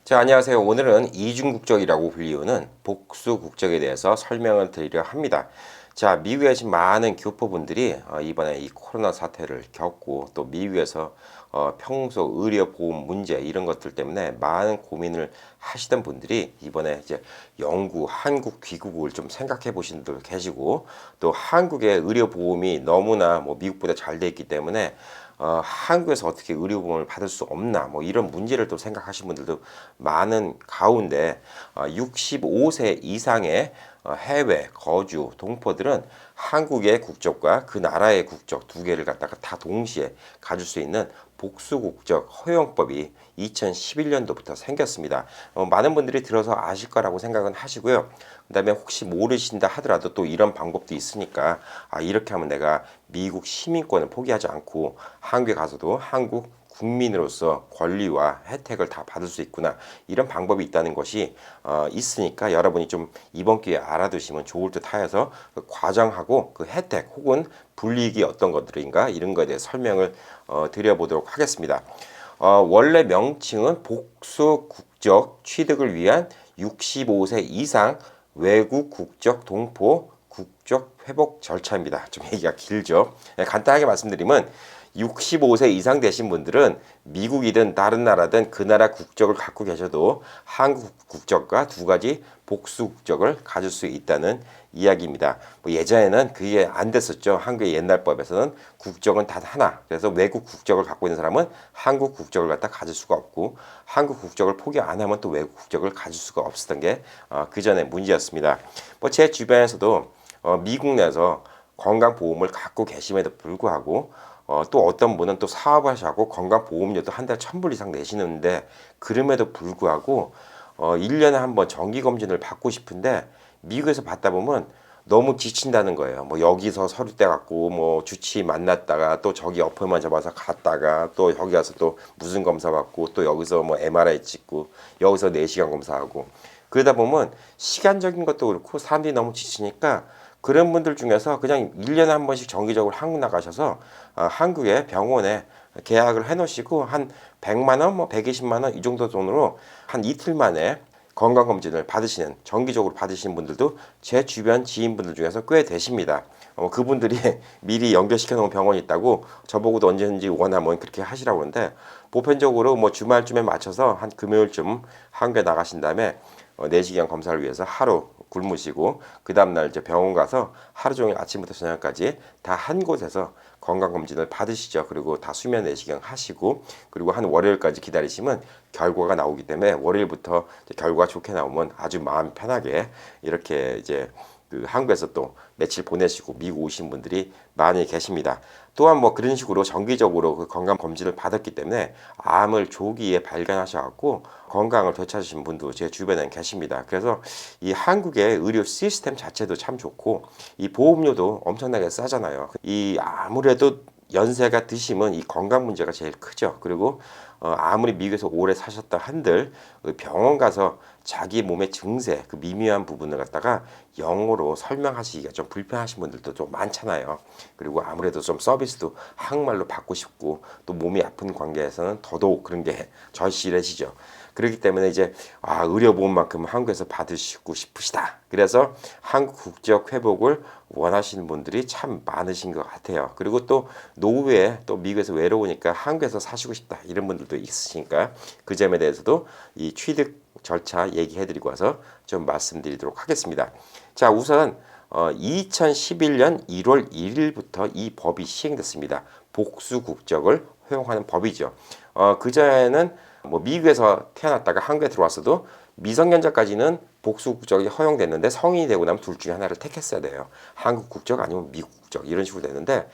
자, 안녕하세요. 오늘은 이중국적이라고 불리우는 복수국적에 대해서 설명을 드리려 합니다. 자, 미국에 계신 많은 교포분들이 이번에 이 코로나 사태를 겪고 또 미국에서 평소 의료보험 문제 이런 것들 때문에 많은 고민을 하시던 분들이 이번에 이제 영구, 한국 귀국을 좀 생각해 보신 분들 계시고 또 한국의 의료보험이 너무나 뭐 미국보다 잘 돼 있기 때문에 한국에서 어떻게 의료보험을 받을 수 없나 뭐 이런 문제를 또 생각하시는 분들도 많은 가운데 65세 이상의 해외 거주 동포들은 한국의 국적과 그 나라의 국적 두 개를 갖다가 다 동시에 가질 수 있는 복수국적 허용법이 2011년도부터 생겼습니다. 많은 분들이 들어서 아실 거라고 생각은 하시고요. 그 다음에 혹시 모르신다 하더라도 또 이런 방법도 있으니까 이렇게 하면 내가 미국 시민권을 포기하지 않고 한국에 가서도 한국 국민으로서 권리와 혜택을 다 받을 수 있구나 이런 방법이 있다는 것이 있으니까 여러분이 좀 이번 기회에 알아두시면 좋을 듯 하여서 그 과정하고 그 혜택 혹은 불이익이 어떤 것들인가 이런 거에 대해 설명을 드려보도록 하겠습니다. 원래 명칭은 복수 국적 취득을 위한 65세 이상 외국 국적 동포 국적 회복 절차입니다. 좀 얘기가 길죠. 간단하게 말씀드리면 65세 이상 되신 분들은 미국이든 다른 나라든 그 나라 국적을 갖고 계셔도 한국 국적과 두 가지 복수 국적을 가질 수 있다는 이야기입니다. 뭐 예전에는 그게 안 됐었죠. 한국의 옛날 법에서는 국적은 단 하나. 그래서 외국 국적을 갖고 있는 사람은 한국 국적을 갖다 가질 수가 없고 한국 국적을 포기 안 하면 또 외국 국적을 가질 수가 없었던 게 그 전에 문제였습니다. 뭐 제 주변에서도 미국 내에서 건강보험을 갖고 계심에도 불구하고 또 어떤 분은 또 사업하시고 건강보험료도 한 달 1,000불 이상 내시는데 그럼에도 불구하고 1년에 한 번 정기검진을 받고 싶은데 미국에서 받다 보면 너무 지친다는 거예요. 뭐 여기서 서류 떼 갖고 뭐 주치 만났다가 또 저기 어플만 잡아서 갔다가 또 여기 가서 또 무슨 검사 받고 또 여기서 뭐 MRI 찍고 여기서 4시간 검사하고 그러다 보면 시간적인 것도 그렇고 사람들이 너무 지치니까 그런 분들 중에서 그냥 1년에 한 번씩 정기적으로 한국 나가셔서 한국의 병원에 계약을 해 놓으시고 한 100만 원, 뭐 120만 원 이 정도 돈으로 한 이틀 만에 건강검진을 받으시는 정기적으로 받으시는 분들도 제 주변 지인분들 중에서 꽤 되십니다. 그분들이 미리 연결시켜 놓은 병원이 있다고 저보고도 언제든지 원하면 그렇게 하시라고 하는데 보편적으로 뭐 주말쯤에 맞춰서 한 금요일쯤 한국에 나가신 다음에 내시경 검사를 위해서 하루 굶으시고 그 다음날 이제 병원 가서 하루 종일 아침부터 저녁까지 다 한 곳에서 건강검진을 받으시죠. 그리고 다 수면 내시경 하시고 그리고 한 월요일까지 기다리시면 결과가 나오기 때문에 월요일부터 결과가 좋게 나오면 아주 마음 편하게 이렇게 이제 그 한국에서 또 며칠 보내시고 미국 오신 분들이 많이 계십니다. 또한 뭐 그런 식으로 정기적으로 그 건강 검진을 받았기 때문에 암을 조기에 발견하셔갖고 건강을 되찾으신 분도 제 주변에 계십니다. 그래서 이 한국의 의료 시스템 자체도 참 좋고 이 보험료도 엄청나게 싸잖아요. 이 아무래도 연세가 드시면 이 건강 문제가 제일 크죠. 그리고 아무리 미국에서 오래 사셨다 한들 병원 가서 자기 몸의 증세, 그 미묘한 부분을 갖다가 영어로 설명하시기가 좀 불편하신 분들도 좀 많잖아요. 그리고 아무래도 좀 서비스도 한국말로 받고 싶고 또 몸이 아픈 관계에서는 더더욱 그런 게 절실해지죠. 그렇기 때문에 이제 의료보험만큼 한국에서 받으시고 싶으시다. 그래서 한국 국적 회복을 원하시는 분들이 참 많으신 것 같아요. 그리고 또 노후에 또 미국에서 외로우니까 한국에서 사시고 싶다 이런 분들도 있으시니까 그 점에 대해서도 이 취득 절차 얘기해드리고 와서 좀 말씀드리도록 하겠습니다. 자, 우선 2011년 1월 1일부터 이 법이 시행됐습니다. 복수 국적을 허용하는 법이죠. 그전에는 뭐 미국에서 태어났다가 한국에 들어왔어도 미성년자까지는 복수 국적이 허용됐는데 성인이 되고 나면 둘 중에 하나를 택했어야 돼요. 한국 국적 아니면 미국 국적 이런 식으로 되는데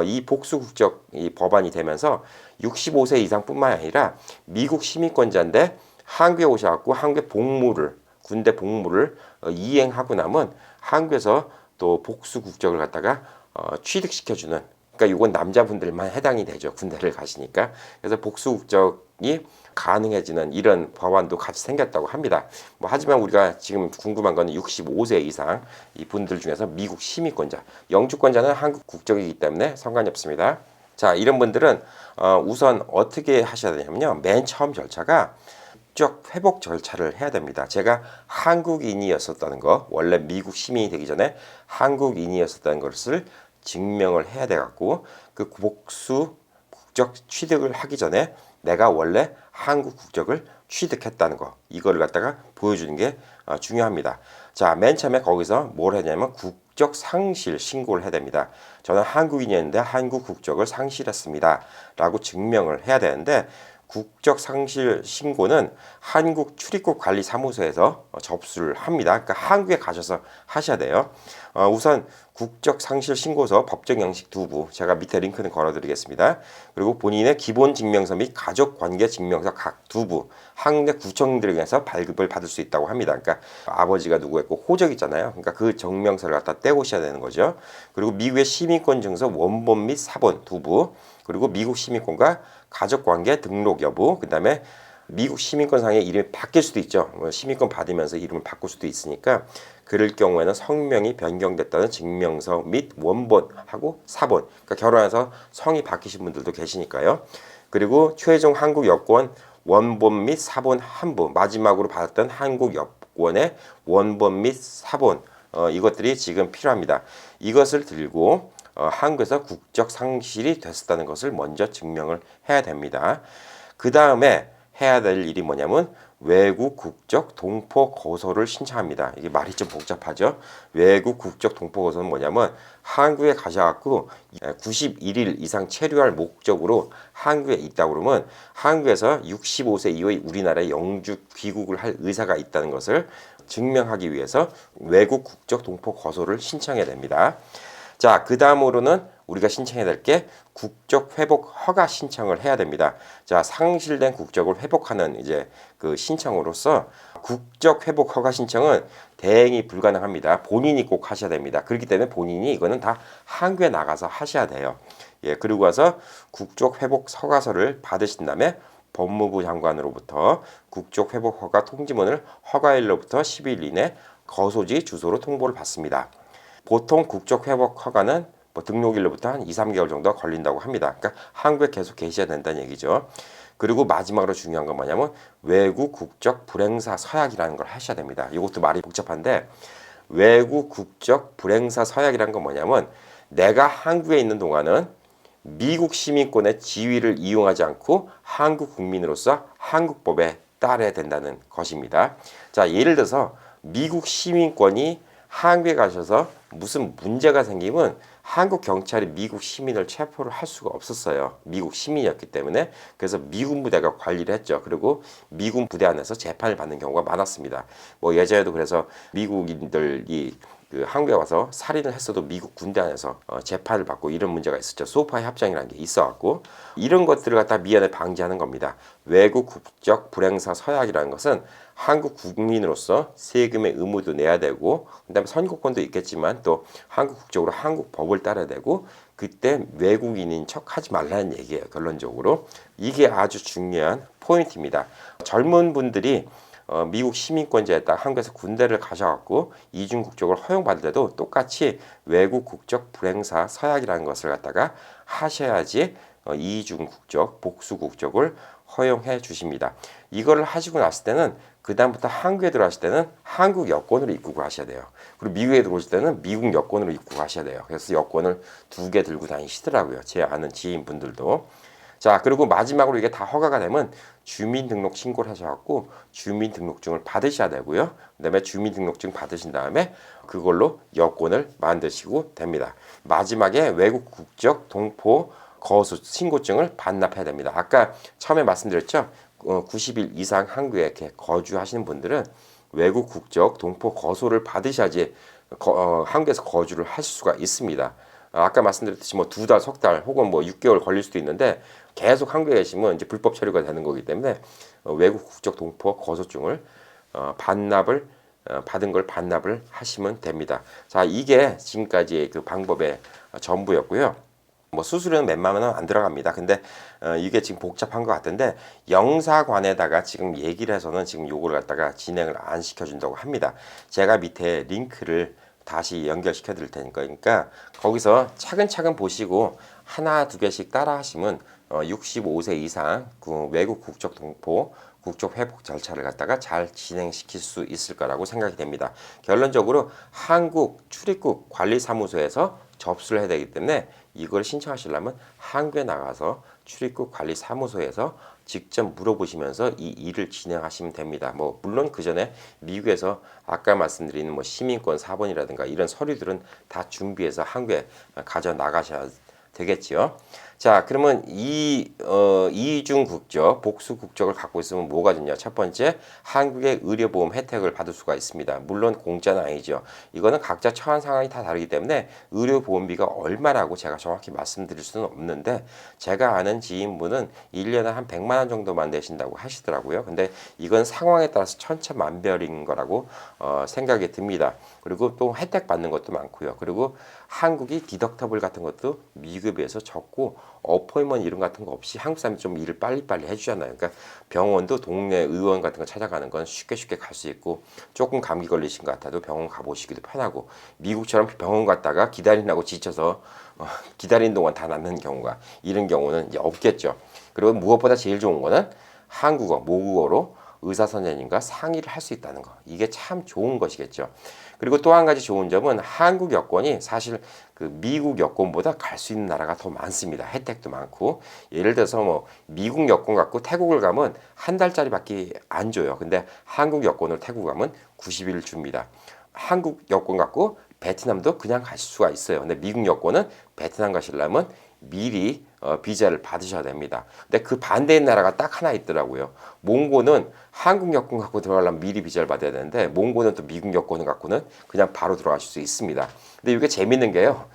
이 복수 국적 이 법안이 되면서 65세 이상뿐만 아니라 미국 시민권자인데 한국에 오셔갖고 한국의 복무를 군대 복무를 이행하고 나면 한국에서 또 복수 국적을 갖다가 취득시켜주는 그러니까 이건 남자분들만 해당이 되죠. 군대를 가시니까. 그래서 복수 국적이 가능해지는 이런 법안도 같이 생겼다고 합니다. 뭐 하지만 우리가 지금 궁금한 거는 65세 이상 이 분들 중에서 미국 시민권자, 영주권자는 한국 국적이기 때문에 상관이 없습니다. 자, 이런 분들은 우선 어떻게 하셔야 되냐면요. 맨 처음 절차가 국적 회복 절차를 해야 됩니다. 제가 한국인이었었다는 거, 원래 미국 시민이 되기 전에 한국인이었었다는 것을 증명을 해야 돼 갖고 그 복수 국적 취득을 하기 전에 내가 원래 한국 국적을 취득했다는 거, 이거를 갖다가 보여주는 게 중요합니다. 자, 맨 처음에 거기서 뭘 했냐면 국적 상실 신고를 해야 됩니다. 저는 한국인이었는데 한국 국적을 상실했습니다 라고 증명을 해야 되는데, 국적 상실 신고는 한국 출입국 관리 사무소에서 접수를 합니다. 그러니까 한국에 가셔서 하셔야 돼요. 우선 국적 상실 신고서 법정 양식 2부, 제가 밑에 링크는 걸어드리겠습니다. 그리고 본인의 기본 증명서 및 가족 관계 증명서 각 2부, 한국내 구청들에서 발급을 받을 수 있다고 합니다. 그러니까 아버지가 누구였고 호적 있잖아요. 그러니까 그 증명서를 갖다 떼오셔야 되는 거죠. 그리고 미국의 시민권 증서 원본 및 사본 2부, 그리고 미국 시민권과 가족관계 등록 여부, 그 다음에 미국 시민권상의 이름이 바뀔 수도 있죠. 시민권 받으면서 이름을 바꿀 수도 있으니까 그럴 경우에는 성명이 변경됐다는 증명서 및 원본하고 사본, 그러니까 결혼해서 성이 바뀌신 분들도 계시니까요. 그리고 최종 한국 여권 원본 및 사본 한부, 마지막으로 받았던 한국 여권의 원본 및 사본, 이것들이 지금 필요합니다. 이것을 들고 한국에서 국적 상실이 됐었다는 것을 먼저 증명을 해야 됩니다. 그 다음에 해야 될 일이 뭐냐면 외국 국적 동포 거소를 신청합니다. 이게 말이 좀 복잡하죠. 외국 국적 동포 거소는 뭐냐면 한국에 가셔갖고 91일 이상 체류할 목적으로 한국에 있다 그러면 한국에서 65세 이후에 우리나라에 영주 귀국을 할 의사가 있다는 것을 증명하기 위해서 외국 국적 동포 거소를 신청해야 됩니다. 자, 그 다음으로는 우리가 신청해야 될 게 국적 회복 허가 신청을 해야 됩니다. 자, 상실된 국적을 회복하는 이제 그 신청으로서 국적 회복 허가 신청은 대행이 불가능합니다. 본인이 꼭 하셔야 됩니다. 그렇기 때문에 본인이 이거는 다 한국에 나가서 하셔야 돼요. 예, 그리고 와서 국적 회복 허가서를 받으신 다음에 법무부 장관으로부터 국적 회복 허가 통지문을 허가일로부터 10일 이내 거소지 주소로 통보를 받습니다. 보통 국적 회복 허가는 등록일로부터 한 2, 3개월 정도 걸린다고 합니다. 그러니까 한국에 계속 계셔야 된다는 얘기죠. 그리고 마지막으로 중요한 건 뭐냐면 외국 국적 불행사 서약이라는 걸 하셔야 됩니다. 이것도 말이 복잡한데, 외국 국적 불행사 서약이라는 건 뭐냐면 내가 한국에 있는 동안은 미국 시민권의 지위를 이용하지 않고 한국 국민으로서 한국법에 따라야 된다는 것입니다. 자, 예를 들어서 미국 시민권이 한국에 가셔서 무슨 문제가 생기면 한국 경찰이 미국 시민을 체포를 할 수가 없었어요. 미국 시민이었기 때문에. 그래서 미군 부대가 관리를 했죠. 그리고 미군 부대 안에서 재판을 받는 경우가 많았습니다. 뭐 예전에도 그래서 미국인들이 그 한국에 와서 살인을 했어도 미국 군대 안에서 재판을 받고 이런 문제가 있었죠. 소파의 협정이라는 게 있어갖고 이런 것들을 갖다 미연에 방지하는 겁니다. 외국 국적 불행사 서약이라는 것은 한국 국민으로서 세금의 의무도 내야 되고, 그다음에 선거권도 있겠지만 또 한국 국적으로 한국 법을 따라야 되고, 그때 외국인인 척 하지 말라는 얘기예요. 결론적으로 이게 아주 중요한 포인트입니다. 젊은 분들이 미국 시민권자에 따라 한국에서 군대를 가셔갖고 이중 국적을 허용받을 때도 똑같이 외국 국적 불행사 서약이라는 것을 갖다가 하셔야지 이중 국적, 복수 국적을 허용해 주십니다. 이거를 하시고 났을 때는 그 다음부터 한국에 들어가실 때는 한국 여권으로 입국을 하셔야 돼요. 그리고 미국에 들어오실 때는 미국 여권으로 입국하셔야 돼요. 그래서 여권을 2개 들고 다니시더라고요. 제 아는 지인분들도. 자, 그리고 마지막으로 이게 다 허가가 되면 주민등록 신고를 하셔갖고 주민등록증을 받으셔야 되고요. 그 다음에 주민등록증 받으신 다음에 그걸로 여권을 만드시고 됩니다. 마지막에 외국 국적 동포 거소 신고증을 반납해야 됩니다. 아까 처음에 말씀드렸죠. 90일 이상 한국에 이렇게 거주하시는 분들은 외국 국적 동포 거소를 받으셔야지 한국에서 거주를 하실 수가 있습니다. 아까 말씀드렸듯이 뭐 2달, 석 달 혹은 뭐 6개월 걸릴 수도 있는데 계속 한국에 계시면 이제 불법 체류가 되는 거기 때문에 외국 국적 동포 거소증을 반납을 받은 걸 반납을 하시면 됩니다. 자, 이게 지금까지의 그 방법의 전부였고요. 뭐 수수료는 웬만하면 안 들어갑니다. 근데 이게 지금 복잡한 것 같은데 영사관에다가 지금 얘기를 해서는 지금 요거를 갖다가 진행을 안 시켜준다고 합니다. 제가 밑에 링크를 다시 연결시켜 드릴 테니까, 그러니까 거기서 차근차근 보시고 하나 두 개씩 따라 하시면 65세 이상 그 외국 국적 동포 국적 회복 절차를 갖다가 잘 진행시킬 수 있을 거라고 생각이 됩니다. 결론적으로 한국 출입국 관리사무소에서 접수를 해야 되기 때문에 이걸 신청하시려면 한국에 나가서 출입국 관리사무소에서 직접 물어보시면서 이 일을 진행하시면 됩니다. 뭐 물론 그 전에 미국에서 아까 말씀드린 뭐 시민권 사본이라든가 이런 서류들은 다 준비해서 한국에 가져 나가셔야 되겠지요. 자, 그러면 이중 국적, 복수 국적을 갖고 있으면 뭐가 좋냐? 첫 번째, 한국의 의료보험 혜택을 받을 수가 있습니다. 물론 공짜는 아니죠. 이거는 각자 처한 상황이 다 다르기 때문에 의료보험비가 얼마라고 제가 정확히 말씀드릴 수는 없는데, 제가 아는 지인분은 1년에 한 100만 원 정도만 내신다고 하시더라고요. 근데 이건 상황에 따라서 천차만별인 거라고 생각이 듭니다. 그리고 또 혜택 받는 것도 많고요. 그리고 한국이 디덕터블 같은 것도 미국에 비해서 적고 어포인먼트 이런 같은 거 없이 한국 사람이 좀 일을 빨리빨리 해주잖아요. 그러니까 병원도 동네 의원 같은 거 찾아가는 건 쉽게 갈 수 있고, 조금 감기 걸리신 것 같아도 병원 가보시기도 편하고, 미국처럼 병원 갔다가 기다리라고 지쳐서 기다리는 동안 다 낫는 경우가, 이런 경우는 이제 없겠죠. 그리고 무엇보다 제일 좋은 거는 한국어, 모국어로 의사 선생님과 상의를 할 수 있다는 거. 이게 참 좋은 것이겠죠. 그리고 또 한 가지 좋은 점은 한국 여권이 사실 그 미국 여권보다 갈 수 있는 나라가 더 많습니다. 혜택도 많고, 예를 들어서 뭐 미국 여권 갖고 태국을 가면 한 달짜리밖에 안 줘요. 근데 한국 여권을 태국 가면 90일 줍니다. 한국 여권 갖고 베트남도 그냥 갈 수가 있어요. 근데 미국 여권은 베트남 가시려면 미리 비자를 받으셔야 됩니다. 근데 그 반대인 나라가 딱 하나 있더라고요. 몽고는 한국 여권 갖고 들어가려면 미리 비자를 받아야 되는데, 몽고는 또 미국 여권을 갖고는 그냥 바로 들어가실 수 있습니다. 근데 이게 재밌는 게요.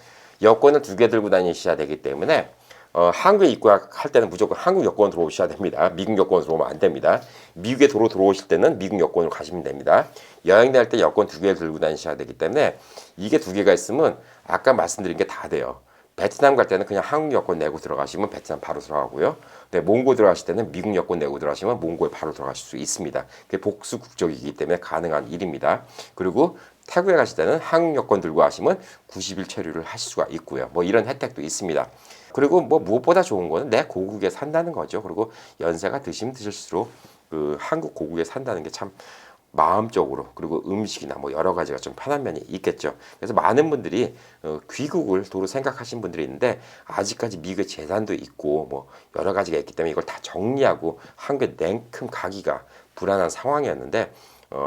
여권을 2개 들고 다니셔야 되기 때문에 한국에 입국할 때는 무조건 한국 여권 들어오셔야 됩니다. 미국 여권 들어오면 안 됩니다. 미국에 들어오실 때는 미국 여권으로 가시면 됩니다. 여행 다닐 때 여권 2개 들고 다니셔야 되기 때문에 이게 2개가 있으면 아까 말씀드린 게 다 돼요. 베트남 갈 때는 그냥 한국 여권 내고 들어가시면 베트남 바로 들어가고요. 네, 몽고 들어가실 때는 미국 여권 내고 들어가시면 몽고에 바로 들어가실 수 있습니다. 그게 복수 국적이기 때문에 가능한 일입니다. 그리고 태국에 가실 때는 한국 여권 들고 가시면 90일 체류를 하실 수가 있고요. 뭐 이런 혜택도 있습니다. 그리고 뭐 무엇보다 좋은 거는 내 고국에 산다는 거죠. 그리고 연세가 드시면 드실수록 그 한국 고국에 산다는 게 참 마음적으로, 그리고 음식이나 뭐 여러 가지가 좀 편한 면이 있겠죠. 그래서 많은 분들이 귀국을 도로 생각하신 분들이 있는데, 아직까지 미국에 재산도 있고 뭐 여러 가지가 있기 때문에 이걸 다 정리하고 한국에 냉큼 가기가 불안한 상황이었는데,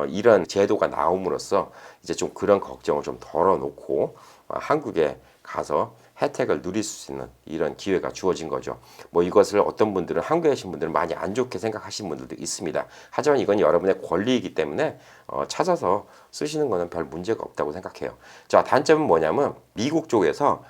이런 제도가 나옴으로써 이제 좀 그런 걱정을 좀 덜어놓고 한국에 가서 혜택을 누릴 수 있는 이런 기회가 주어진 거죠. 뭐 이것을 어떤 분들은, 한국에 계신 분들은 많이 안 좋게 생각하시는 분들도 있습니다. 하지만 이건 여러분의 권리이기 때문에 찾아서 쓰시는 거는 별 문제가 없다고 생각해요. 자, 단점은 뭐냐면 미국 쪽에서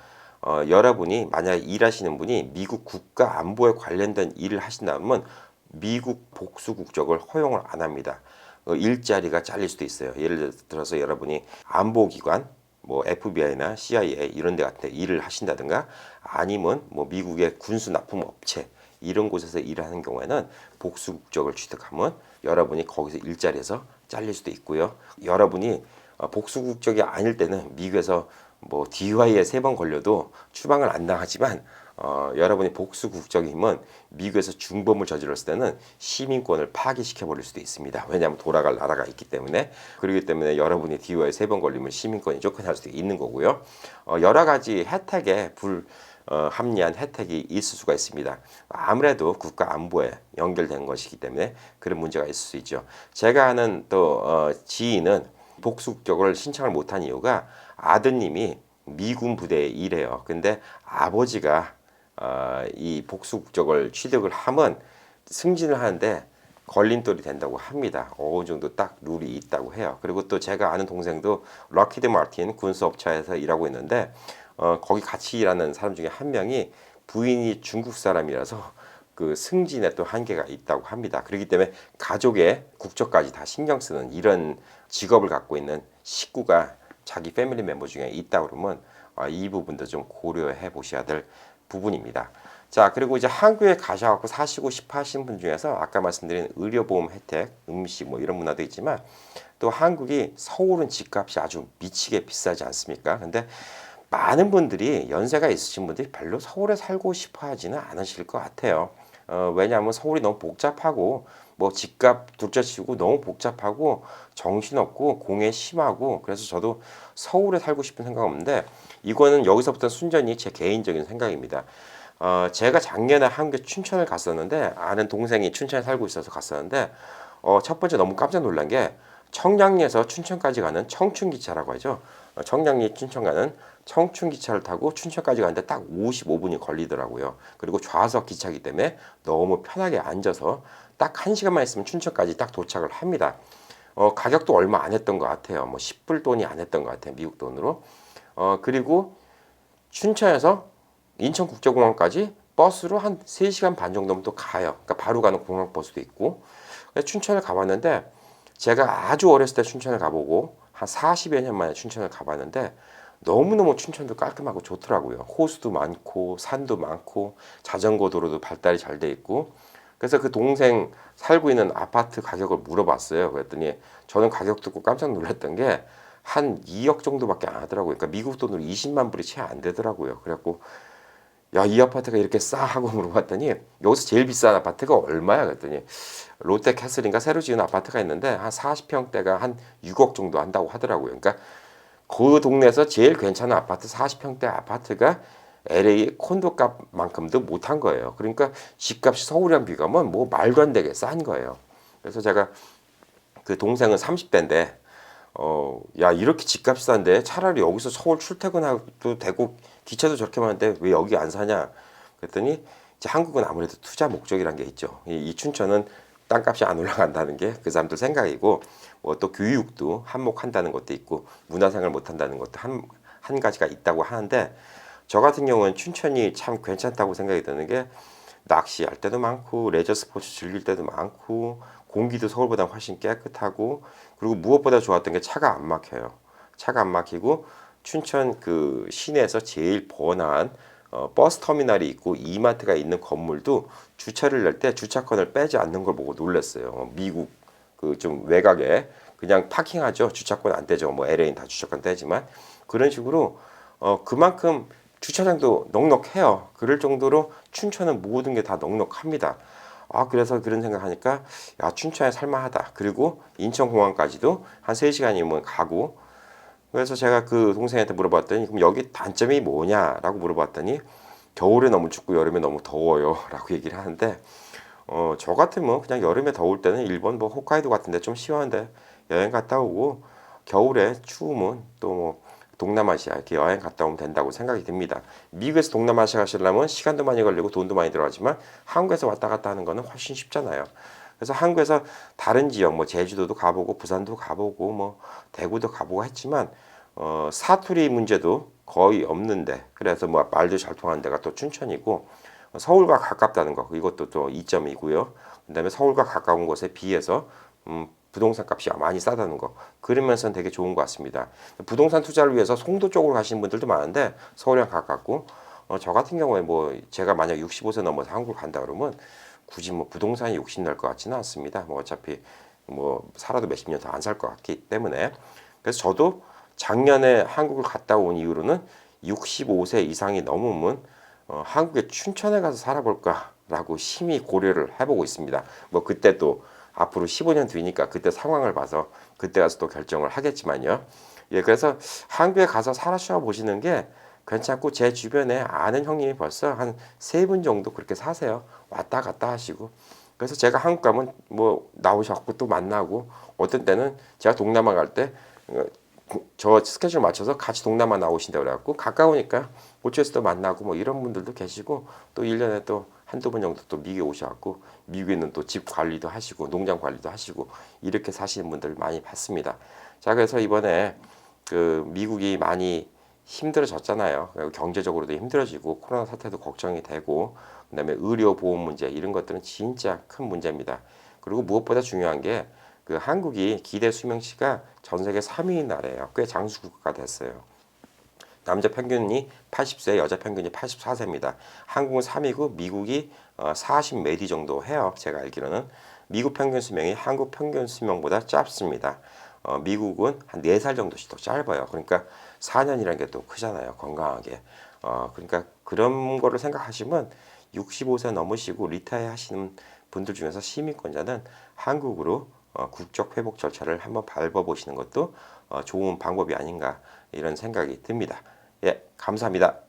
여러분이 만약에 일하시는 분이 미국 국가 안보에 관련된 일을 하신다면 미국 복수 국적을 허용을 안 합니다. 일자리가 잘릴 수도 있어요. 예를 들어서 여러분이 안보기관, 뭐 FBI나 CIA 이런 데 같은 데 일을 하신다든가, 아니면 뭐 미국의 군수 납품 업체 이런 곳에서 일하는 경우에는 복수 국적을 취득하면 여러분이 거기서 일자리에서 잘릴 수도 있고요. 여러분이 복수 국적이 아닐 때는 미국에서 뭐 DUI에 3번 걸려도 추방을 안 당하지만, 여러분이 복수 국적이면 미국에서 중범을 저질렀을 때는 시민권을 파기시켜 버릴 수도 있습니다. 왜냐하면 돌아갈 나라가 있기 때문에. 그렇기 때문에 여러분이 DUI에 3번 걸리면 시민권이 쫓겨날 수도 있는 거고요. 여러 가지 혜택에 합리한 혜택이 있을 수가 있습니다. 아무래도 국가 안보에 연결된 것이기 때문에 그런 문제가 있을 수 있죠. 제가 아는 또 지인은 복수 국적을 신청을 못한 이유가 아드님이 미군 부대에 일해요. 근데 아버지가 이 복수 국적을 취득을 하면 승진을 하는데 걸림돌이 된다고 합니다. 어느 정도 딱 룰이 있다고 해요. 그리고 또 제가 아는 동생도 럭히드 마틴 군수업체에서 일하고 있는데, 거기 같이 일하는 사람 중에 한 명이 부인이 중국 사람이라서 그 승진에 또 한계가 있다고 합니다. 그렇기 때문에 가족의 국적까지 다 신경 쓰는 이런 직업을 갖고 있는 식구가 자기 패밀리 멤버 중에 있다 그러면 이 부분도 좀 고려해 보셔야 될 부분입니다. 자, 그리고 이제 한국에 가셔갖고 사시고 싶어 하시는 분 중에서 아까 말씀드린 의료보험 혜택, 음식 뭐 이런 문화도 있지만, 또 한국이, 서울은 집값이 아주 미치게 비싸지 않습니까? 근데 많은 분들이, 연세가 있으신 분들이 별로 서울에 살고 싶어 하지는 않으실 것 같아요. 왜냐하면 서울이 너무 복잡하고 뭐 집값 둘째치고 너무 복잡하고 정신없고 공해 심하고 그래서 저도 서울에 살고 싶은 생각 없는데 이거는 여기서부터 순전히 제 개인적인 생각입니다. 제가 작년에 한국에 춘천을 갔었는데 아는 동생이 춘천에 살고 있어서 갔었는데 첫 번째 너무 깜짝 놀란 게 청량리에서 춘천까지 가는 청춘기차라고 하죠. 청량리 춘천 가는 청춘기차를 타고 춘천까지 가는데 딱 55분이 걸리더라고요. 그리고 좌석 기차이기 때문에 너무 편하게 앉아서 딱 1시간만 있으면 춘천까지 딱 도착을 합니다. 가격도 얼마 안 했던 것 같아요. 뭐 10불 돈이 안 했던 것 같아요. 미국 돈으로. 그리고 춘천에서 인천국제공항까지 버스로 한 3시간 반 정도면 또 가요. 그러니까 바로 가는 공항버스도 있고. 춘천을 가봤는데 제가 아주 어렸을 때 춘천을 가보고 한 40여 년 만에 춘천을 가봤는데 너무너무 춘천도 깔끔하고 좋더라고요. 호수도 많고 산도 많고 자전거 도로도 발달이 잘 돼 있고 그래서 그 동생 살고 있는 아파트 가격을 물어봤어요. 그랬더니 저는 가격 듣고 깜짝 놀랐던 게 한 2억 정도밖에 안 하더라고요. 그러니까 미국 돈으로 20만 불이 채 안 되더라고요. 그래갖고 야, 이 아파트가 이렇게 싸 하고 물어봤더니 여기서 제일 비싼 아파트가 얼마야? 그랬더니 롯데캐슬인가 새로 지은 아파트가 있는데 한 40평대가 한 6억 정도 한다고 하더라고요. 그러니까 그 동네에서 제일 괜찮은 아파트 40평대 아파트가 LA 콘도 값만큼도 못한 거예요. 그러니까 집값이 서울이랑 비교하면 뭐 말도 안 되게 싼 거예요. 그래서 제가 그 동생은 30대인데 야, 이렇게 집값이 싼데 차라리 여기서 서울 출퇴근해도 되고 기차도 저렇게 많은데 왜 여기 안 사냐? 그랬더니 이제 한국은 아무래도 투자 목적이란 게 있죠. 이 춘천은 땅값이 안 올라간다는 게 그 사람들 생각이고 뭐 또 교육도 한몫한다는 것도 있고 문화생활 못 한다는 것도 한 가지가 있다고 하는데 저 같은 경우는 춘천이 참 괜찮다고 생각이 드는 게 낚시할 때도 많고 레저 스포츠 즐길 때도 많고 공기도 서울보다 훨씬 깨끗하고 그리고 무엇보다 좋았던 게 차가 안 막혀요. 차가 안 막히고 춘천 그 시내에서 제일 번화한 버스 터미널이 있고 이마트가 있는 건물도 주차를 낼 때 주차권을 빼지 않는 걸 보고 놀랐어요. 미국 그 좀 외곽에 그냥 파킹하죠. 주차권 안 떼죠. 뭐 LA는 다 주차권 떼지만 그런 식으로 그만큼 주차장도 넉넉해요. 그럴 정도로 춘천은 모든 게 다 넉넉합니다. 그래서 그런 생각하니까 야, 춘천에 살만하다. 그리고 인천공항까지도 한 3시간이면 가고 그래서 제가 그 동생한테 물어봤더니 그럼 여기 단점이 뭐냐라고 물어봤더니 겨울에 너무 춥고 여름에 너무 더워요 라고 얘기를 하는데 저 같으면 그냥 여름에 더울 때는 일본 뭐 홋카이도 같은데 좀 시원한데 여행 갔다 오고 겨울에 추우면 또 뭐 동남아시아 이렇게 여행 갔다 오면 된다고 생각이 듭니다. 미국에서 동남아시아 가시려면 시간도 많이 걸리고 돈도 많이 들어가지만 한국에서 왔다 갔다 하는 거는 훨씬 쉽잖아요. 그래서 한국에서 다른 지역 뭐 제주도도 가보고 부산도 가보고 뭐 대구도 가보고 했지만 사투리 문제도 거의 없는데 그래서 뭐 말도 잘 통하는 데가 또 춘천이고 서울과 가깝다는 거 이것도 또 이점이고요. 그다음에 서울과 가까운 곳에 비해서 부동산 값이 많이 싸다는 거 그러면서 되게 좋은 것 같습니다. 부동산 투자를 위해서 송도 쪽으로 가시는 분들도 많은데 서울이랑 가깝고 저 같은 경우에 뭐 제가 만약 65세 넘어서 한국을 간다 그러면 굳이 뭐 부동산이 욕심날 것 같지는 않습니다. 뭐 어차피 뭐 살아도 몇십 년 더 안 살 것 같기 때문에 그래서 저도 작년에 한국을 갔다 온 이후로는 65세 이상이 넘으면 한국의 춘천에 가서 살아볼까라고 심히 고려를 해보고 있습니다. 뭐 그때 또 앞으로 15년 뒤니까 그때 상황을 봐서 그때 가서 또 결정을 하겠지만요. 예, 그래서 한국에 가서 살아셔 보시는 게 괜찮고 제 주변에 아는 형님이 벌써 한 3분 정도 그렇게 사세요. 왔다 갔다 하시고. 그래서 제가 한국 가면 뭐 나오셨고 또 만나고 어떤 때는 제가 동남아 갈 때 저 스케줄 맞춰서 같이 동남아 나오신다고 그래갖고 가까우니까 호주에서도 만나고 뭐 이런 분들도 계시고 또 1년에 또 한두 번 정도 또 미국에 오셔갖고 미국에는 또 집 관리도 하시고 농장 관리도 하시고 이렇게 사시는 분들 많이 봤습니다. 자, 그래서 이번에 그 미국이 많이 힘들어졌잖아요. 경제적으로도 힘들어지고 코로나 사태도 걱정이 되고 그다음에 의료 보험 문제 이런 것들은 진짜 큰 문제입니다. 그리고 무엇보다 중요한 게 그 한국이 기대 수명치가 전 세계 3위인 나라예요. 꽤 장수 국가가 됐어요. 남자 평균이 80세, 여자 평균이 84세입니다. 한국은 3위고 미국이 40 메디 정도 해요. 제가 알기로는 미국 평균 수명이 한국 평균 수명보다 짧습니다. 미국은 한 4살 정도씩 더 짧아요. 그러니까 4년이라는 게 또 크잖아요. 건강하게. 그러니까 그런 거를 생각하시면 65세 넘으시고 리타이어 하시는 분들 중에서 시민권자는 한국으로 국적 회복 절차를 한번 밟아보시는 것도 좋은 방법이 아닌가 이런 생각이 듭니다. 예, 감사합니다.